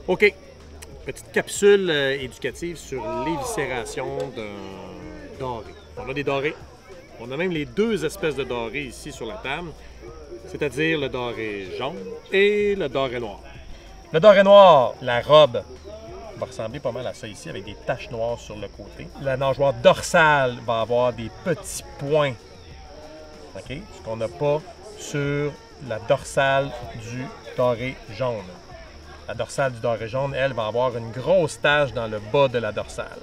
OK. Petite capsule éducative sur l'éviscération d'un doré. On a des dorés. On a même les deux espèces de dorés ici sur la table, c'est-à-dire le doré jaune et le doré noir. Le doré noir, la robe, va ressembler pas mal à ça ici, avec des taches noires sur le côté. La nageoire dorsale va avoir des petits points, OK? Ce qu'on n'a pas sur la dorsale du doré jaune. La dorsale du doré jaune, elle, va avoir une grosse tache dans le bas de la dorsale.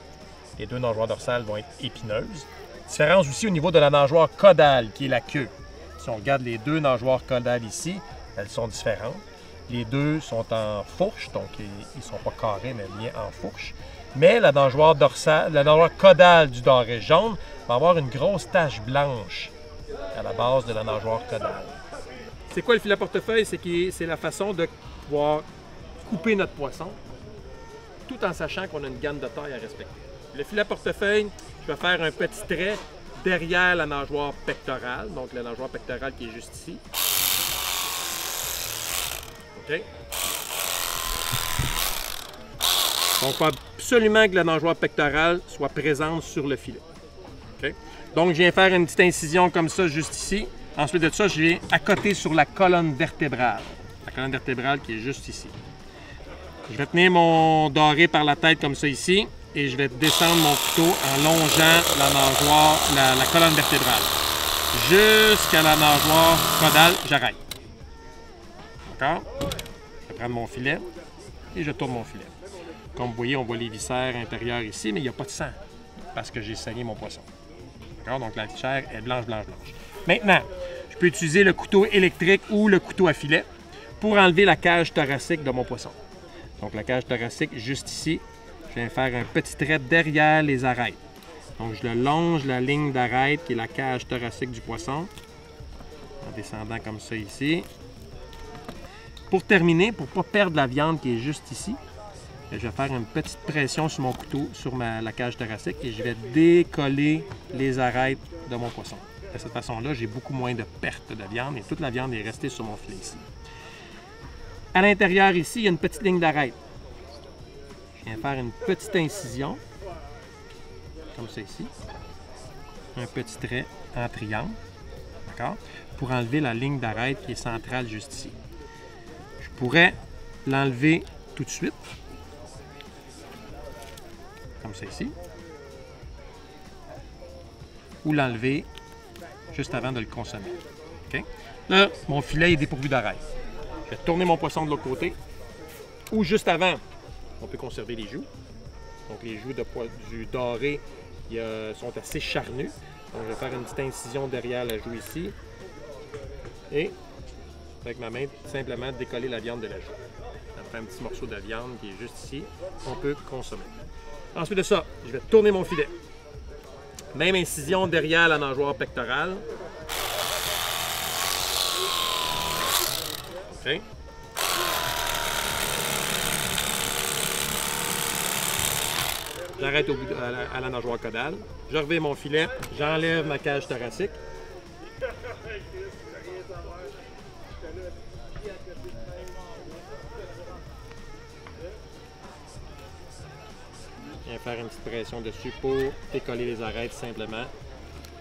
Les deux nageoires dorsales vont être épineuses. Différence aussi au niveau de la nageoire caudale, qui est la queue. Si on regarde les deux nageoires caudales ici, elles sont différentes. Les deux sont en fourche, donc ils ne sont pas carrés, mais bien en fourche. Mais la nageoire dorsale, la nageoire caudale du doré jaune va avoir une grosse tache blanche à la base de la nageoire caudale. C'est quoi le filet portefeuille? C'est la façon de pouvoir couper notre poisson, tout en sachant qu'on a une gamme de taille à respecter. Le filet portefeuille, je vais faire un petit trait derrière la nageoire pectorale, donc la nageoire pectorale qui est juste ici. OK? Donc, il faut absolument que la nageoire pectorale soit présente sur le filet. OK? Donc, je viens faire une petite incision comme ça, juste ici. Ensuite de ça, je viens accoter sur la colonne vertébrale. La colonne vertébrale qui est juste ici. Je vais tenir mon doré par la tête comme ça ici. Et je vais descendre mon couteau en longeant la nageoire, la colonne vertébrale. Jusqu'à la nageoire caudale, j'arrête. D'accord? Je vais prendre mon filet et je tourne mon filet. Comme vous voyez, on voit les viscères intérieurs ici, mais il n'y a pas de sang parce que j'ai saigné mon poisson. D'accord? Donc la chair est blanche, blanche, blanche. Maintenant, je peux utiliser le couteau électrique ou le couteau à filet pour enlever la cage thoracique de mon poisson. Donc la cage thoracique, juste ici. Je viens faire un petit trait derrière les arêtes. Donc, je le longe la ligne d'arête qui est la cage thoracique du poisson, en descendant comme ça ici. Pour terminer, pour ne pas perdre la viande qui est juste ici, je vais faire une petite pression sur mon couteau, sur la cage thoracique, et je vais décoller les arêtes de mon poisson. De cette façon-là, j'ai beaucoup moins de perte de viande et toute la viande est restée sur mon filet ici. À l'intérieur ici, il y a une petite ligne d'arête. Je viens faire une petite incision, comme ça ici, un petit trait en triangle, d'accord, pour enlever la ligne d'arête qui est centrale juste ici. Je pourrais l'enlever tout de suite, comme ça ici, ou l'enlever juste avant de le consommer. Okay? Là, mon filet est dépourvu d'arête. Je vais tourner mon poisson de l'autre côté, ou juste avant. On peut conserver les joues. Donc les joues du doré sont assez charnues. Donc je vais faire une petite incision derrière la joue ici. Et avec ma main, simplement décoller la viande de la joue. Ça me fait un petit morceau de viande qui est juste ici. On peut consommer. Ensuite de ça, je vais tourner mon filet. Même incision derrière la nageoire pectorale. OK. J'arrête à la nageoire caudale. Je reviens mon filet. J'enlève ma cage thoracique. Je viens faire une petite pression dessus pour décoller les arêtes simplement.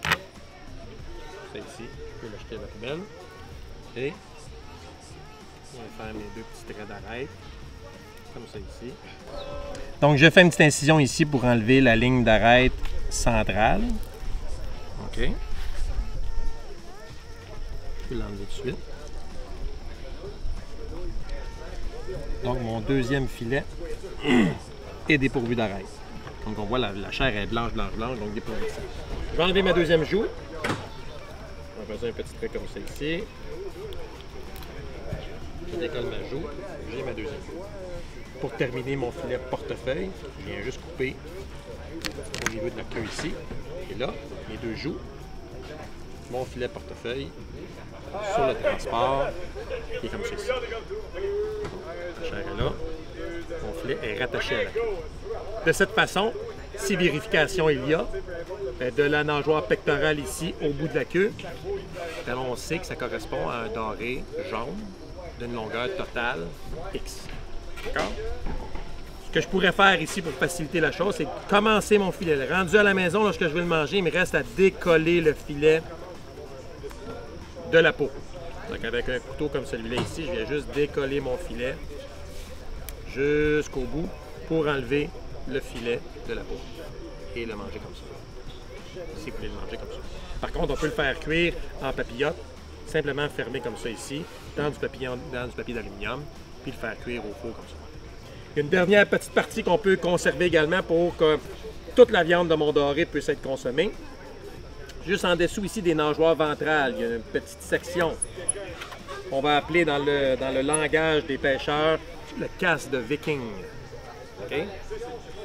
Ça ici, je peux l'acheter à la poubelle. Et je viens faire mes deux petits traits d'arête. Comme ça ici. Donc, je fais une petite incision ici pour enlever la ligne d'arête centrale. OK. Je peux l'enlever tout de suite. Donc, mon deuxième filet est dépourvu d'arête. Donc, on voit la chair est blanche, blanche, blanche, donc dépourvue de ça. Je vais enlever ma deuxième joue. Je vais faire un petit trait comme ça ici. Je décolle ma joue. J'ai ma deuxième joue. Pour terminer mon filet portefeuille, je viens juste couper au niveau de la queue ici. Et là, mes deux joues, mon filet portefeuille sur le transport, qui est comme ceci. La chair est là, mon filet est rattaché à la queue. De cette façon, si vérification il y a, de la nageoire pectorale ici au bout de la queue, alors on sait que ça correspond à un doré jaune d'une longueur totale X. D'accord? Ce que je pourrais faire ici pour faciliter la chose, c'est commencer mon filet. Rendu à la maison, lorsque je vais le manger, il me reste à décoller le filet de la peau. Donc avec un couteau comme celui-là ici, je viens juste décoller mon filet jusqu'au bout pour enlever le filet de la peau et le manger comme ça. Si vous voulez le manger comme ça. Par contre, on peut le faire cuire en papillote, simplement fermer comme ça ici, dans du papier d'aluminium, puis le faire cuire au four comme ça. Il y a une dernière petite partie qu'on peut conserver également pour que toute la viande de mon doré puisse être consommée. Juste en dessous ici des nageoires ventrales, il y a une petite section qu'on va appeler dans le langage des pêcheurs le casse de viking. Okay?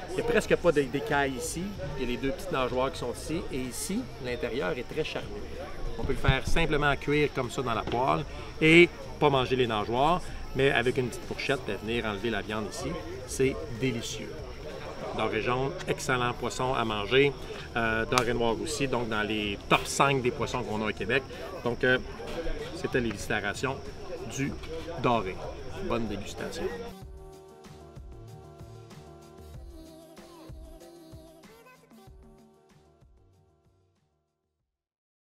Il n'y a presque pas d'écailles ici. Il y a les deux petites nageoires qui sont ici. Et ici, l'intérieur est très charnu. On peut le faire simplement cuire comme ça dans la poêle et pas manger les nageoires, mais avec une petite fourchette, venir enlever la viande ici. C'est délicieux. Doré jaune, excellent poisson à manger. Doré noir aussi, donc dans les top 5 des poissons qu'on a au Québec. Donc, c'était l'illustration du doré. Bonne dégustation.